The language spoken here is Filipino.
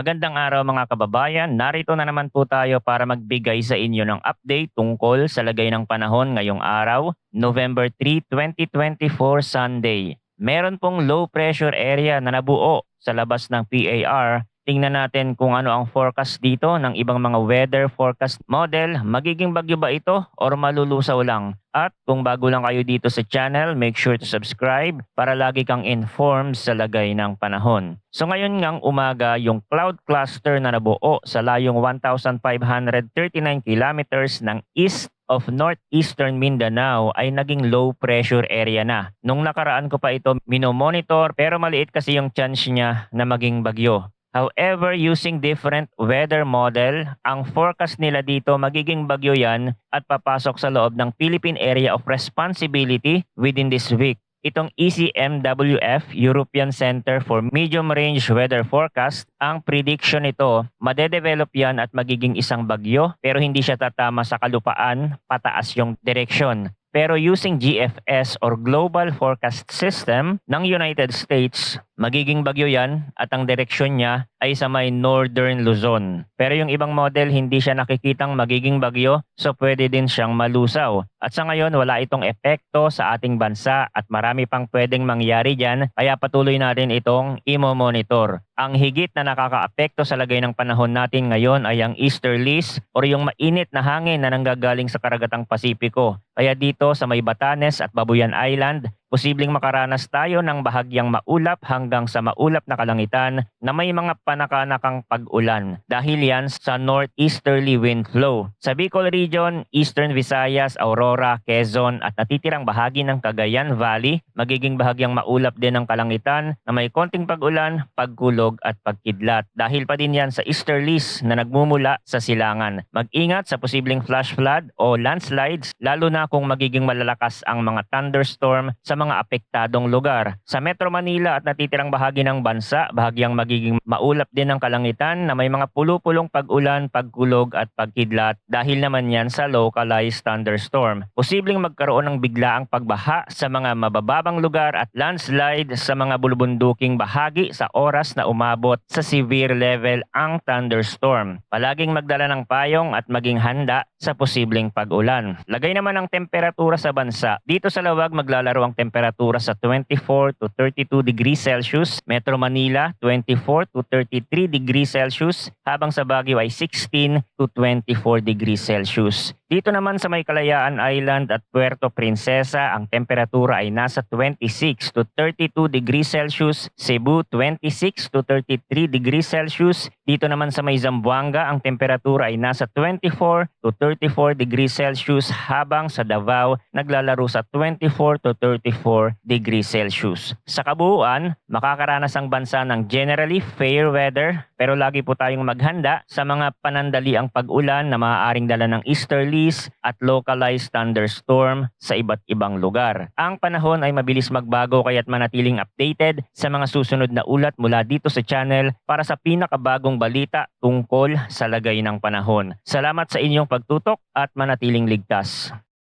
Magandang araw mga kababayan, narito na naman po tayo para magbigay sa inyo ng update tungkol sa lagay ng panahon ngayong araw, November 3, 2024 Sunday. Meron pong low pressure area na nabuo sa labas ng PAR. Tingnan natin kung ano ang forecast dito ng ibang mga weather forecast model. Magiging bagyo ba ito or malulusaw lang? At kung bago lang kayo dito sa channel, make sure to subscribe para lagi kang informed sa lagay ng panahon. So ngayon ngang umaga, yung cloud cluster na nabuo sa layong 1,539 kilometers ng east of northeastern Mindanao ay naging low pressure area na. Nung nakaraan ko pa ito minomonitor pero maliit kasi yung chance niya na maging bagyo. However, using different weather model, ang forecast nila dito magiging bagyo yan at papasok sa loob ng Philippine Area of Responsibility within this week. Itong ECMWF, European Center for Medium Range Weather Forecast, ang prediction nito, madedevelop yan at magiging isang bagyo pero hindi siya tatama sa kalupaan, pataas yung direksyon. Pero using GFS or Global Forecast System ng United States, magiging bagyo yan at ang direksyon niya ay sa may Northern Luzon. Pero yung ibang model hindi siya nakikitang magiging bagyo so pwede din siyang malusaw. At sa ngayon wala itong epekto sa ating bansa at marami pang pwedeng mangyari dyan kaya patuloy natin itong imo-monitor. Ang higit na nakakaapekto sa lagay ng panahon natin ngayon ay ang easterlies or yung mainit na hangin na nanggagaling sa karagatang Pasipiko. Kaya dito sa may Batanes at Babuyan Island, posibleng makaranas tayo ng bahagyang maulap hanggang sa maulap na kalangitan na may mga panakanakang pag-ulan dahil yan sa northeasterly wind flow. Sa Bicol Region, Eastern Visayas, Aurora, Quezon at natitirang bahagi ng Cagayan Valley, magiging bahagyang maulap din ang kalangitan na may konting pag-ulan, pagkulog at pagkidlat. Dahil pa din yan sa easterlies na nagmumula sa silangan. Mag-ingat sa posibleng flash flood o landslides lalo na kung magiging malalakas ang mga thunderstorm sa mga apektadong lugar. Sa Metro Manila at natitirang bahagi ng bansa, bahagyang magiging maulap din ang kalangitan na may mga pulupulong pag-ulan, pagkulog at pagkidlat dahil naman yan sa localized thunderstorm. Posibleng magkaroon ng biglaang pagbaha sa mga mabababang lugar at landslide sa mga bulubunduking bahagi sa oras na umabot sa severe level ang thunderstorm. Palaging magdala ng payong at maging handa sa posibleng pag-ulan. Lagay naman ang temperatura sa bansa. Dito sa Lawag maglalaro ang temperatura sa 24 to 32 degrees Celsius, Metro Manila 24 to 33 degrees Celsius, habang sa Baguio ay 16 to 24 degrees Celsius. Dito naman sa may Kalayaan Island at Puerto Princesa, ang temperatura ay nasa 26 to 32 degrees Celsius, Cebu 26 to 33 degrees Celsius. Dito naman sa may Zamboanga, ang temperatura ay nasa 24 to 34 degrees Celsius, habang sa Davao naglalaro sa 24 to 34 degrees Celsius. Sa kabuuan, makakaranas ang bansa ng generally fair weather pero lagi po tayong maghanda sa mga panandaliang pag-ulan na maaaring dala ng easterlies at localized thunderstorm sa iba't ibang lugar. Ang panahon ay mabilis magbago kaya't manatiling updated sa mga susunod na ulat mula dito sa channel para sa pinakabagong balita tungkol sa lagay ng panahon. Salamat sa inyong pagtutok at manatiling ligtas.